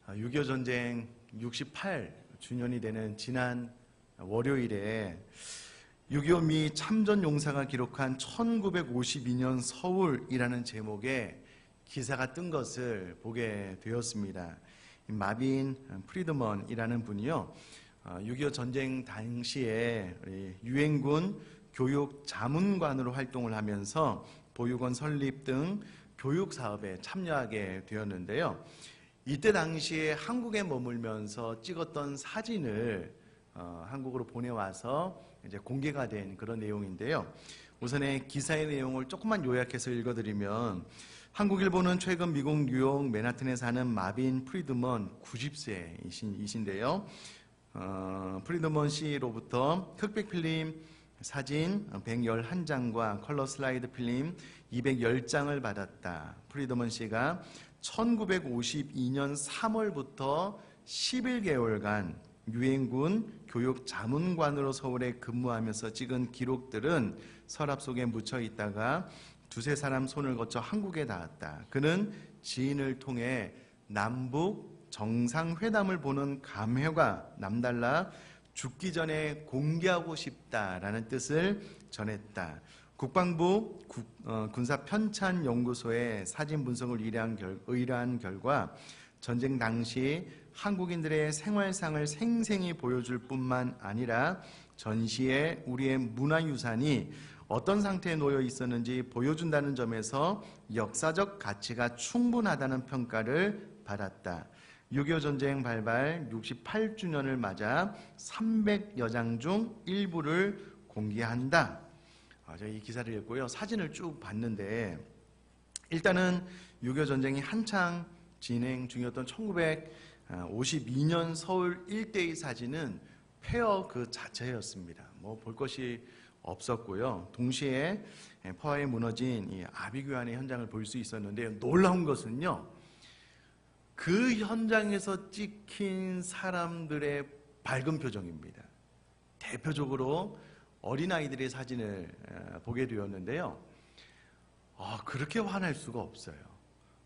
6.25 전쟁 68주년이 되는 지난 월요일에 6.25 미 참전 용사가 기록한 1952년 서울이라는 제목의 기사가 뜬 것을 보게 되었습니다. 마빈 프리드먼이라는 분이요, 6.25 전쟁 당시에 유엔군 교육 자문관으로 활동을 하면서 보육원 설립 등 교육 사업에 참여하게 되었는데요. 이때 당시에 한국에 머물면서 찍었던 사진을 한국으로 보내와서 이제 공개가 된 그런 내용인데요. 우선의 기사의 내용을 조금만 요약해서 읽어드리면, 한국일보는 최근 미국 뉴욕 맨하튼에 사는 마빈 프리드먼 90세이신데요. 프리드먼 씨로부터 흑백 필름 사진 111장과 컬러 슬라이드 필름 210장을 받았다. 프리드먼 씨가 1952년 3월부터 11개월간 유엔군 교육 자문관으로 서울에 근무하면서 찍은 기록들은 서랍 속에 묻혀 있다가 두세 사람 손을 거쳐 한국에 닿았다. 그는 지인을 통해 남북 정상회담을 보는 감회가 남달라 죽기 전에 공개하고 싶다라는 뜻을 전했다. 국방부 군사편찬연구소의 사진 분석을 의뢰한 결과 전쟁 당시 한국인들의 생활상을 생생히 보여줄 뿐만 아니라 전시에 우리의 문화유산이 어떤 상태에 놓여 있었는지 보여준다는 점에서 역사적 가치가 충분하다는 평가를 받았다. 6.25 전쟁 발발 68주년을 맞아 300여 장 중 일부를 공개한다. 제가 이 기사를 읽고요, 사진을 쭉 봤는데, 일단은 6.25 전쟁이 한창 진행 중이었던 1952년 서울 일대의 사진은 폐허 그 자체였습니다. 뭐 볼 것이 없었고요. 동시에 폐허에 무너진 이 아비규환의 현장을 볼 수 있었는데요. 놀라운 것은요, 그 현장에서 찍힌 사람들의 밝은 표정입니다. 대표적으로 어린아이들의 사진을 보게 되었는데요. 그렇게 화날 수가 없어요.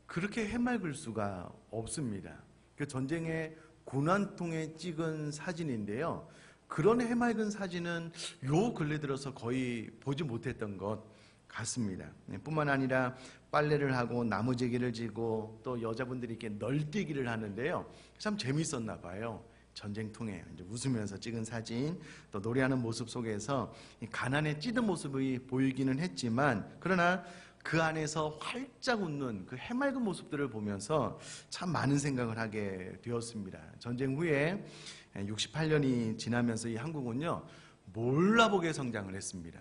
그렇게 해맑을 수가 없습니다. 그 전쟁의 고난통에 찍은 사진인데요. 그런 해맑은 사진은 요 근래 들어서 거의 보지 못했던 것 같습니다. 뿐만 아니라 빨래를 하고 나무재기를 지고 또 여자분들이 이렇게 널뛰기를 하는데요. 참 재밌었나 봐요. 전쟁통에 이제 웃으면서 찍은 사진, 또 노래하는 모습 속에서 가난에 찌든 모습이 보이기는 했지만, 그러나 그 안에서 활짝 웃는 그 해맑은 모습들을 보면서 참 많은 생각을 하게 되었습니다. 전쟁 후에 68년이 지나면서 이 한국은요, 몰라보게 성장을 했습니다.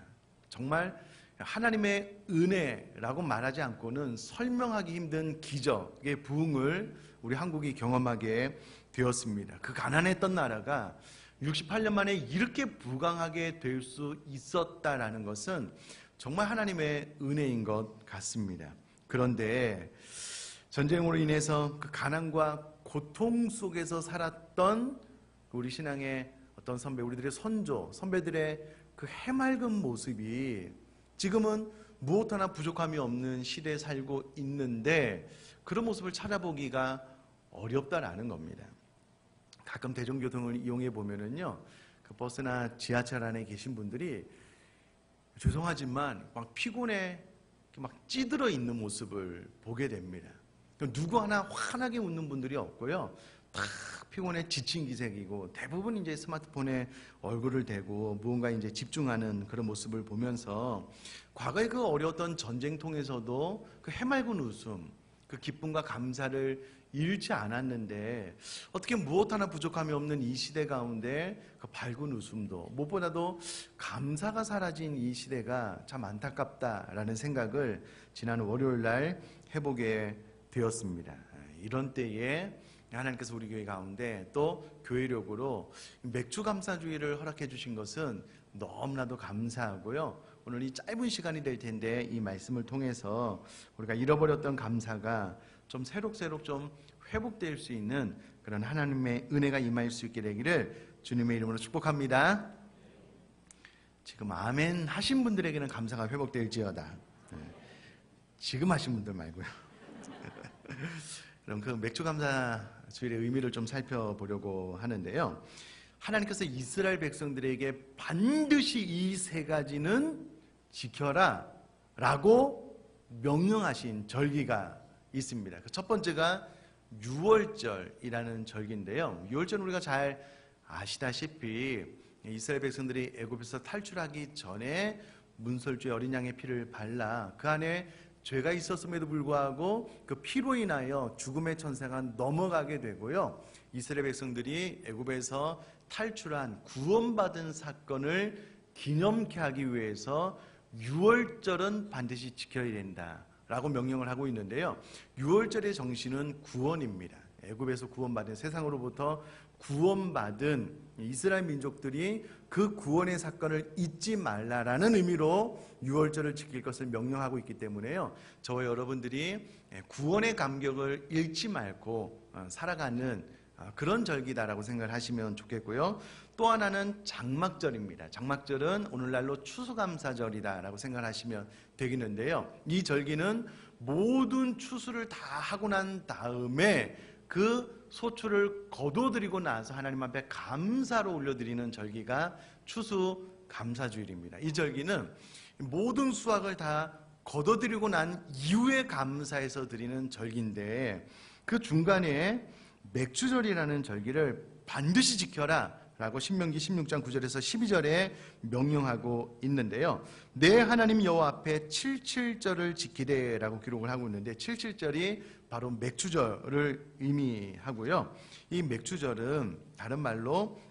정말 하나님의 은혜라고 말하지 않고는 설명하기 힘든 기적의 부흥을 우리 한국이 경험하게 되었습니다. 그 가난했던 나라가 68년 만에 이렇게 부강하게 될 수 있었다라는 것은 정말 하나님의 은혜인 것 같습니다. 그런데 전쟁으로 인해서 그 가난과 고통 속에서 살았던 우리 신앙의 어떤 선배, 우리들의 선배들의 그 해맑은 모습이 지금은 무엇 하나 부족함이 없는 시대에 살고 있는데, 그런 모습을 찾아보기가 어렵다라는 겁니다. 가끔 대중교통을 이용해 보면은요, 그 버스나 지하철 안에 계신 분들이 죄송하지만 막 피곤해 막 찌들어 있는 모습을 보게 됩니다. 누구 하나 환하게 웃는 분들이 없고요, 다 피곤해 지친 기색이고, 대부분 이제 스마트폰에 얼굴을 대고 무언가 이제 집중하는 그런 모습을 보면서, 과거에 그 어려웠던 전쟁통에서도 그 해맑은 웃음, 그 기쁨과 감사를 잃지 않았는데, 어떻게 무엇 하나 부족함이 없는 이 시대 가운데 그 밝은 웃음도, 무엇보다도 감사가 사라진 이 시대가 참 안타깝다라는 생각을 지난 월요일 날 해보게 되었습니다. 이런 때에 하나님께서 우리 교회 가운데 또 교회력으로 맥주 감사주의를 허락해 주신 것은 너무나도 감사하고요. 오늘 이 짧은 시간이 될 텐데 이 말씀을 통해서 우리가 잃어버렸던 감사가 좀 새록새록 좀 회복될 수 있는 그런 하나님의 은혜가 임할 수 있게 되기를 주님의 이름으로 축복합니다. 지금 아멘 하신 분들에게는 감사가 회복될지어다. 지금 하신 분들 말고요. 그럼 그 맥주 감사 주일의 의미를 좀 살펴보려고 하는데요. 하나님께서 이스라엘 백성들에게 반드시 이 세 가지는 지켜라 라고 명령하신 절기가 있습니다. 첫 번째가 유월절이라는 절기인데요. 유월절은 우리가 잘 아시다시피 이스라엘 백성들이 애굽에서 탈출하기 전에 문설주의 어린 양의 피를 발라 그 안에 죄가 있었음에도 불구하고 그 피로 인하여 죽음의 천사가 넘어가게 되고요. 이스라엘 백성들이 애굽에서 탈출한 구원받은 사건을 기념케 하기 위해서 유월절은 반드시 지켜야 된다라고 명령을 하고 있는데요. 유월절의 정신은 구원입니다. 애굽에서 구원받은, 세상으로부터 구원받은 이스라엘 민족들이 그 구원의 사건을 잊지 말라라는 의미로 유월절을 지킬 것을 명령하고 있기 때문에요. 저와 여러분들이 구원의 감격을 잃지 말고 살아가는 그런 절기다라고 생각을 하시면 좋겠고요. 또 하나는 장막절입니다. 장막절은 오늘날로 추수감사절이다라고 생각을 하시면 되겠는데요. 이 절기는 모든 추수를 다 하고 난 다음에 그 소출을 거둬들이고 나서 하나님 앞에 감사로 올려드리는 절기가 추수감사주일입니다. 이 절기는 모든 수확을 다 거둬들이고 난 이후에 감사해서 드리는 절기인데 그 중간에 맥주절이라는 절기를 반드시 지켜라 라고 신명기 16장 9절에서 12절에 명령하고 있는데요. 내 하나님 여호와 앞에 77절을 지키되 라고 기록을 하고 있는데 77절이 바로 맥주절을 의미하고요. 이 맥주절은 다른 말로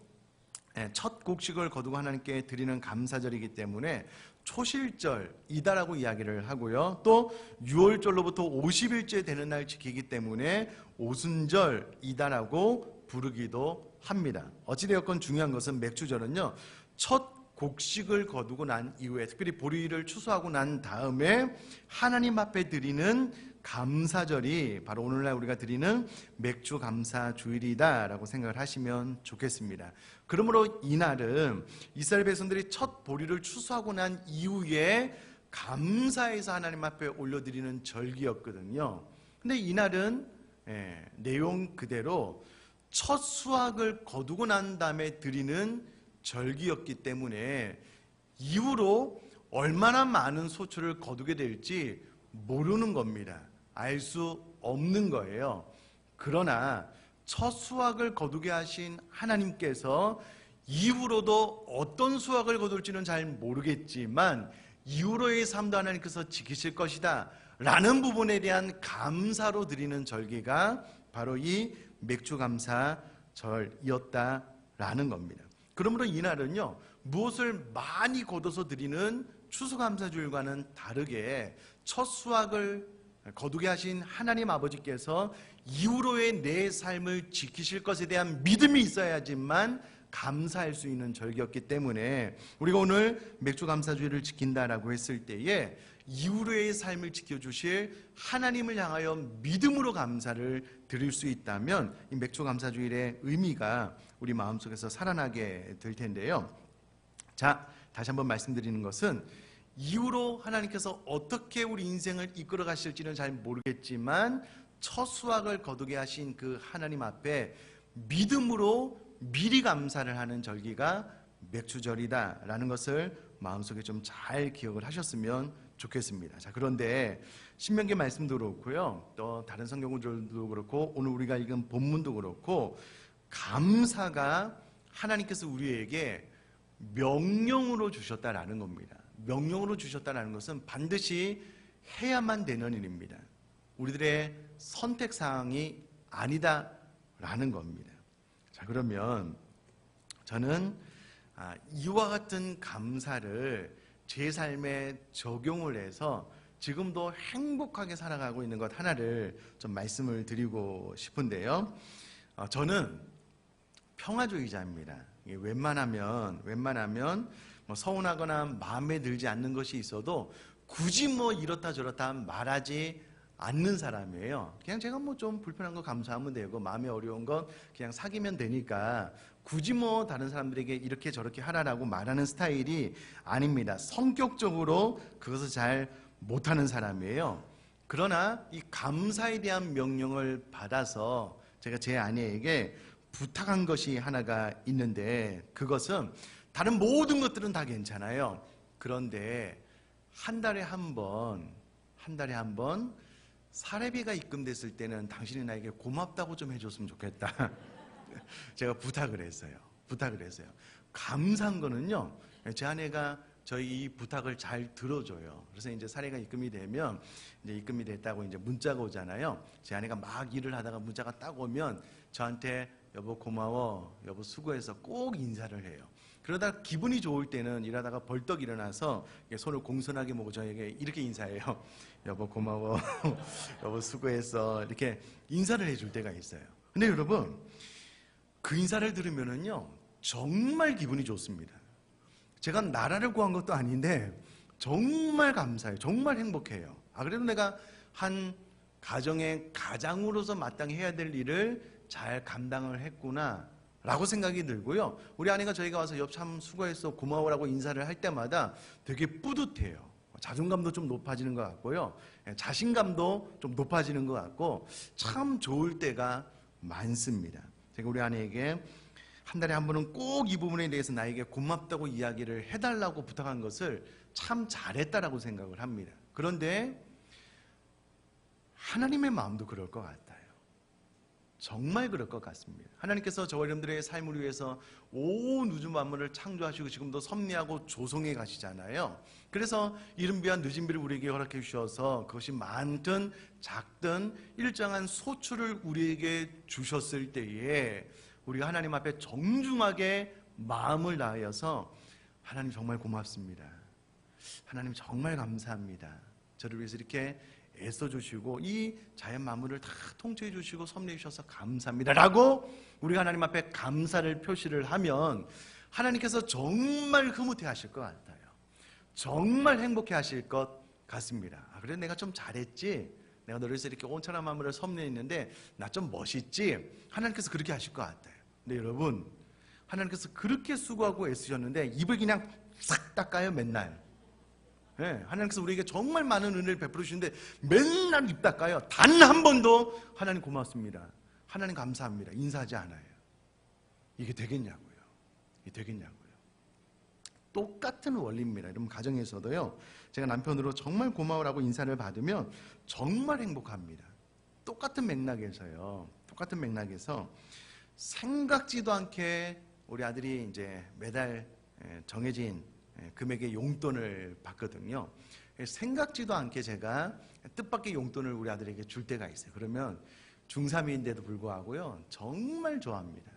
첫 곡식을 거두고 하나님께 드리는 감사절이기 때문에 초실절이다라고 이야기를 하고요. 또 6월절로부터 50일째 되는 날 지키기 때문에 오순절이다라고 부르기도 합니다. 어찌되었건 중요한 것은 맥주절은요, 첫 곡식을 거두고 난 이후에 특별히 보리를 추수하고 난 다음에 하나님 앞에 드리는 감사절이 바로 오늘날 우리가 드리는 맥주 감사 주일이다라고 생각을 하시면 좋겠습니다. 그러므로 이날은 이스라엘 백성들이 첫 보리를 추수하고 난 이후에 감사해서 하나님 앞에 올려드리는 절기였거든요. 근데 이날은 내용 그대로 첫 수확을 거두고 난 다음에 드리는 절기였기 때문에 이후로 얼마나 많은 소출을 거두게 될지 모르는 겁니다. 알 수 없는 거예요. 그러나 첫 수확을 거두게 하신 하나님께서 이후로도 어떤 수확을 거둘지는 잘 모르겠지만 이후로의 삶도 하나님께서 지키실 것이다 라는 부분에 대한 감사로 드리는 절기가 바로 이 맥주감사절이었다라는 겁니다. 그러므로 이날은요, 무엇을 많이 거둬서 드리는 추수감사주일과는 다르게 첫 수확을 거두게 하신 하나님 아버지께서 이후로의 내 삶을 지키실 것에 대한 믿음이 있어야지만 감사할 수 있는 절기였기 때문에 우리가 오늘 맥주감사주일을 지킨다라고 했을 때에 이후로의 삶을 지켜주실 하나님을 향하여 믿음으로 감사를 드릴 수 있다면 이 맥주감사주일의 의미가 우리 마음속에서 살아나게 될 텐데요. 자, 다시 한번 말씀드리는 것은 이후로 하나님께서 어떻게 우리 인생을 이끌어 가실지는 잘 모르겠지만 첫 수확을 거두게 하신 그 하나님 앞에 믿음으로 미리 감사를 하는 절기가 맥주절이다라는 것을 마음속에 좀 잘 기억을 하셨으면 좋겠습니다. 자, 그런데 신명기 말씀도 그렇고요, 또 다른 성경들도 그렇고 오늘 우리가 읽은 본문도 그렇고 감사가 하나님께서 우리에게 명령으로 주셨다라는 겁니다. 명령으로 주셨다는 것은 반드시 해야만 되는 일입니다. 우리들의 선택사항이 아니다라는 겁니다. 자, 그러면 저는 이와 같은 감사를 제 삶에 적용을 해서 지금도 행복하게 살아가고 있는 것 하나를 좀 말씀을 드리고 싶은데요. 저는 평화주의자입니다. 웬만하면 뭐 서운하거나 마음에 들지 않는 것이 있어도 굳이 뭐 이렇다 저렇다 말하지 않는 사람이에요. 그냥 제가 뭐 좀 불편한 거 감수하면 되고 마음에 어려운 건 그냥 사귀면 되니까 굳이 뭐 다른 사람들에게 이렇게 저렇게 하라라고 말하는 스타일이 아닙니다. 성격적으로 그것을 잘 못하는 사람이에요. 그러나 이 감사에 대한 명령을 받아서 제가 제 아내에게 부탁한 것이 하나가 있는데, 그것은 다른 모든 것들은 다 괜찮아요. 그런데 한 달에 한 번 사례비가 입금됐을 때는 당신이 나에게 고맙다고 좀 해줬으면 좋겠다. 제가 부탁을 했어요. 감사한 거는요, 제 아내가 저희 이 부탁을 잘 들어줘요. 그래서 이제 사례가 입금이 되면, 이제 입금이 됐다고 이제 문자가 오잖아요. 제 아내가 막 일을 하다가 문자가 딱 오면 저한테 여보 고마워, 여보 수고해서 꼭 인사를 해요. 그러다 기분이 좋을 때는 일하다가 벌떡 일어나서 손을 공손하게 모고 저에게 이렇게 인사해요. 여보 고마워, 여보 수고했어, 이렇게 인사를 해줄 때가 있어요. 근데 여러분, 그 인사를 들으면은요 정말 기분이 좋습니다. 제가 나라를 구한 것도 아닌데 정말 감사해요. 정말 행복해요. 그래도 내가 한 가정의 가장으로서 마땅히 해야 될 일을 잘 감당을 했구나 라고 생각이 들고요. 우리 아내가 저희가 와서 참 수고했어, 고마워라고 인사를 할 때마다 되게 뿌듯해요. 자존감도 좀 높아지는 것 같고요. 자신감도 좀 높아지는 것 같고 참 좋을 때가 많습니다. 제가 우리 아내에게 한 달에 한 번은 꼭 이 부분에 대해서 나에게 고맙다고 이야기를 해달라고 부탁한 것을 참 잘했다라고 생각을 합니다. 그런데 하나님의 마음도 그럴 것 같아요. 정말 그럴 것 같습니다. 하나님께서 저와 여러분들의 삶을 위해서 온 우주 만물을 창조하시고 지금도 섭리하고 조성해 가시잖아요. 그래서 이른비한 늦은 비를 우리에게 허락해 주셔서 그것이 많든 작든 일정한 소출을 우리에게 주셨을 때에 우리가 하나님 앞에 정중하게 마음을 다하여서 하나님 정말 고맙습니다, 하나님 정말 감사합니다, 저를 위해서 이렇게 애써주시고 이 자연 만물을 다 통치해 주시고 섭리해 주셔서 감사합니다 라고 우리가 하나님 앞에 감사를 표시를 하면 하나님께서 정말 흐뭇해 하실 것 같아요. 정말 행복해 하실 것 같습니다. 그래 내가 좀 잘했지, 내가 너를 위해서 이렇게 온천한 만물을 섭리했는데 나 좀 멋있지, 하나님께서 그렇게 하실 것 같아요. 근데 여러분, 하나님께서 그렇게 수고하고 애쓰셨는데 입을 그냥 싹 닦아요 맨날. 네, 하나님께서 우리에게 정말 많은 은혜를 베풀으시는데 맨날 입 닦아요. 단 한 번도 하나님 고맙습니다, 하나님 감사합니다 인사하지 않아요. 이게 되겠냐고요. 똑같은 원리입니다. 여러분, 가정에서도요, 제가 남편으로 정말 고마워라고 인사를 받으면 정말 행복합니다. 똑같은 맥락에서 생각지도 않게 우리 아들이 이제 매달 정해진 금액의 용돈을 받거든요. 생각지도 않게 제가 뜻밖의 용돈을 우리 아들에게 줄 때가 있어요. 그러면 중3인데도 불구하고요 정말 좋아합니다.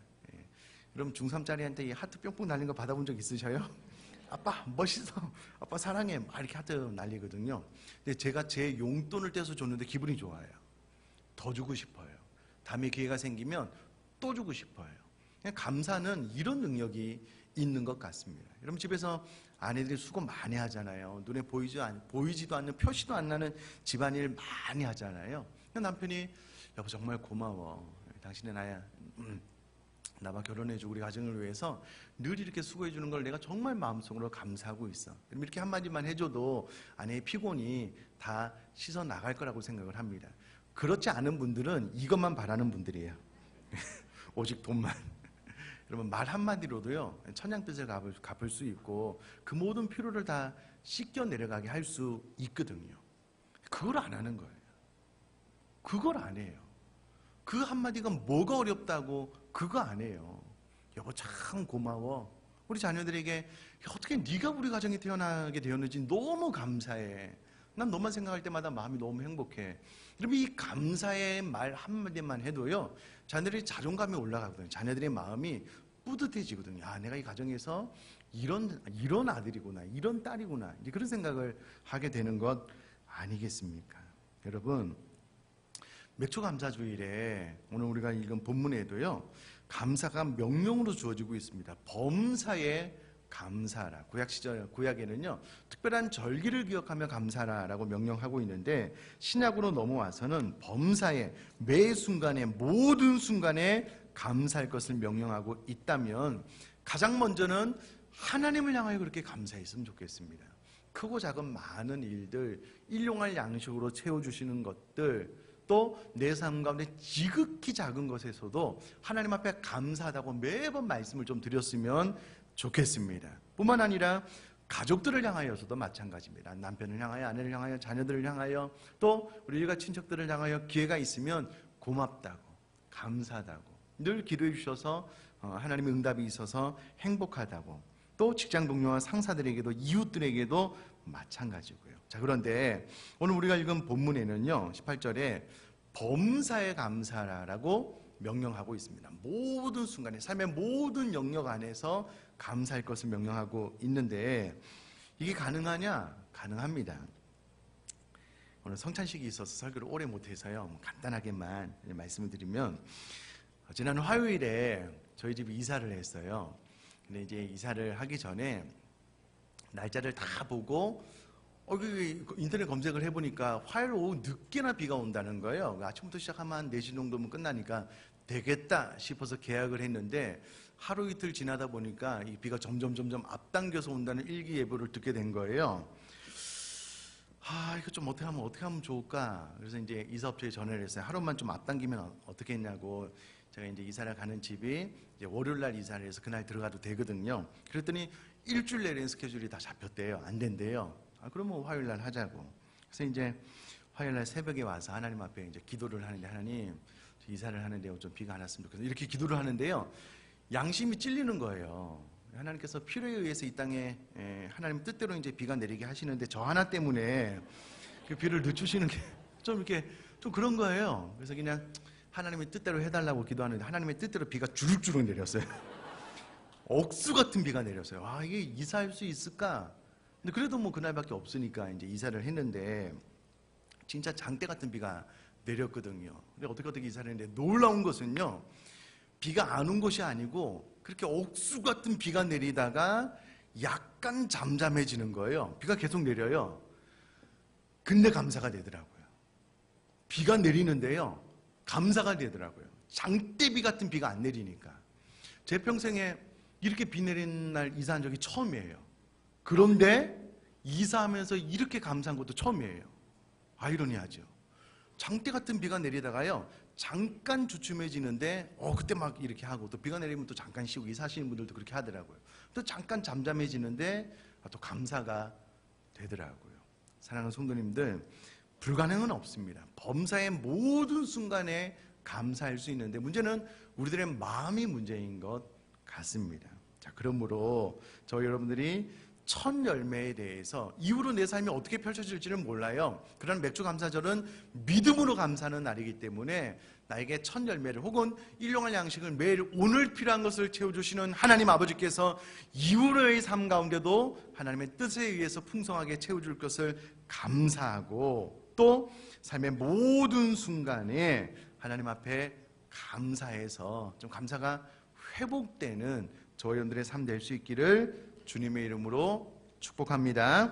여러분, 중3짜리한테 이 하트 뿅뿅 날린 거 받아본 적 있으셔요? 아빠 멋있어, 아빠 사랑해, 막 이렇게 하트 날리거든요. 근데 제가 제 용돈을 떼서 줬는데 기분이 좋아요. 더 주고 싶어요. 다음에 기회가 생기면 또 주고 싶어요. 그냥 감사는 이런 능력이 있는 것 같습니다. 여러분, 집에서 아내들이 수고 많이 하잖아요. 눈에 보이지도 않는, 표시도 안 나는 집안일 많이 하잖아요. 남편이 여보 정말 고마워, 당신은 나와 결혼해주고 우리 가정을 위해서 늘 이렇게 수고해 주는 걸 내가 정말 마음속으로 감사하고 있어. 그럼 이렇게 한마디만 해줘도 아내의 피곤이 다 씻어 나갈 거라고 생각을 합니다. 그렇지 않은 분들은 이것만 바라는 분들이에요. 오직 돈만. 여러분, 말 한마디로도요 천냥빚을 갚을 수 있고 그 모든 피로를 다 씻겨 내려가게 할 수 있거든요. 그걸 안 하는 거예요. 그걸 안 해요. 그 한마디가 뭐가 어렵다고 그거 안 해요. 여보 참 고마워, 우리 자녀들에게 어떻게 네가 우리 가정에 태어나게 되었는지 너무 감사해, 난 너만 생각할 때마다 마음이 너무 행복해. 여러분, 이 감사의 말 한마디만 해도요 자녀들이 자존감이 올라가거든요. 자녀들의 마음이 뿌듯해지거든요. 내가 이 가정에서 이런 아들이구나, 이런 딸이구나, 이제 그런 생각을 하게 되는 것 아니겠습니까? 여러분, 맥초감사주일에 오늘 우리가 읽은 본문에도요 감사가 명령으로 주어지고 있습니다. 범사에 감사하라. 구약에는요 특별한 절기를 기억하며 감사하라라고 명령하고 있는데, 신약으로 넘어와서는 범사에, 매 순간에, 모든 순간에 감사할 것을 명령하고 있다면 가장 먼저는 하나님을 향하여 그렇게 감사했으면 좋겠습니다. 크고 작은 많은 일들, 일용할 양식으로 채워주시는 것들, 또 내 삶 가운데 지극히 작은 것에서도 하나님 앞에 감사하다고 매번 말씀을 좀 드렸으면 좋겠습니다. 뿐만 아니라 가족들을 향하여서도 마찬가지입니다. 남편을 향하여, 아내를 향하여, 자녀들을 향하여, 또 우리 일가 친척들을 향하여 기회가 있으면 고맙다고, 감사하다고 늘 기도해 주셔서 하나님의 응답이 있어서 행복하다고, 또 직장 동료와 상사들에게도, 이웃들에게도 마찬가지고요. 자, 그런데 오늘 우리가 읽은 본문에는요, 18절에 범사에 감사라라고 명령하고 있습니다. 모든 순간에, 삶의 모든 영역 안에서 감사할 것을 명령하고 있는데, 이게 가능하냐? 가능합니다. 오늘 성찬식이 있어서 설교를 오래 못해서요, 간단하게만 말씀을 드리면, 지난 화요일에 저희 집이 이사를 했어요. 근데 이제 이사를 하기 전에 날짜를 다 보고 인터넷 검색을 해보니까 화요일 오후 늦게나 비가 온다는 거예요. 아침부터 시작하면 한 4시 정도면 끝나니까 되겠다 싶어서 계약을 했는데, 하루 이틀 지나다 보니까 이 비가 점점 앞당겨서 온다는 일기예보를 듣게 된 거예요. 이거 좀 어떻게 하면 좋을까? 그래서 이제 이사업체에 전화를 했어요. 하루만 좀 앞당기면 어떻게 했냐고. 제가 이제 이사를 가는 집이 이제 월요일 날 이사를 해서 그날 들어가도 되거든요. 그랬더니 일주일 내내 스케줄이 다 잡혔대요. 안 된대요. 그러면 화요일 날 하자고. 그래서 이제 화요일 날 새벽에 와서 하나님 앞에 이제 기도를 하는데, 하나님, 이사를 하는데요, 좀 비가 안 왔으면 좋겠어요. 이렇게 기도를 하는데요, 양심이 찔리는 거예요. 하나님께서 필요에 의해서 이 땅에 하나님 뜻대로 이제 비가 내리게 하시는데, 저 하나 때문에 그 비를 늦추시는 게 좀 이렇게 좀 그런 거예요. 그래서 그냥 하나님의 뜻대로 해달라고 기도하는데, 하나님의 뜻대로 비가 주룩주룩 내렸어요. 억수 같은 비가 내렸어요. 이게 이사할 수 있을까? 근데 그래도 뭐 그날밖에 없으니까 이제 이사를 했는데, 진짜 장대 같은 비가 내렸거든요. 근데 어떻게 이사를 했는데, 놀라운 것은요, 비가 안 온 것이 아니고 그렇게 억수 같은 비가 내리다가 약간 잠잠해지는 거예요. 비가 계속 내려요. 근데 감사가 되더라고요. 비가 내리는데요, 감사가 되더라고요. 장대비 같은 비가 안 내리니까. 제 평생에 이렇게 비 내린 날 이사한 적이 처음이에요. 그런데 이사하면서 이렇게 감사한 것도 처음이에요. 아이러니하죠. 장대 같은 비가 내리다가요, 잠깐 주춤해지는데 그때 막 이렇게 하고, 또 비가 내리면 또 잠깐 쉬고, 이사하시는 분들도 그렇게 하더라고요. 또 잠깐 잠잠해지는데 또 감사가 되더라고요. 사랑하는 성도님들, 불가능은 없습니다. 범사의 모든 순간에 감사할 수 있는데, 문제는 우리들의 마음이 문제인 것 같습니다. 자, 그러므로 저희 여러분들이 첫 열매에 대해서 이후로 내 삶이 어떻게 펼쳐질지는 몰라요. 그런 맥주 감사절은 믿음으로 감사하는 날이기 때문에, 나에게 첫 열매를, 혹은 일용할 양식을 매일 오늘 필요한 것을 채워주시는 하나님 아버지께서 이후로의 삶 가운데도 하나님의 뜻에 의해서 풍성하게 채워줄 것을 감사하고, 또 삶의 모든 순간에 하나님 앞에 감사해서 좀 감사가 회복되는 저희 여러분들의 삶 될 수 있기를 주님의 이름으로 축복합니다.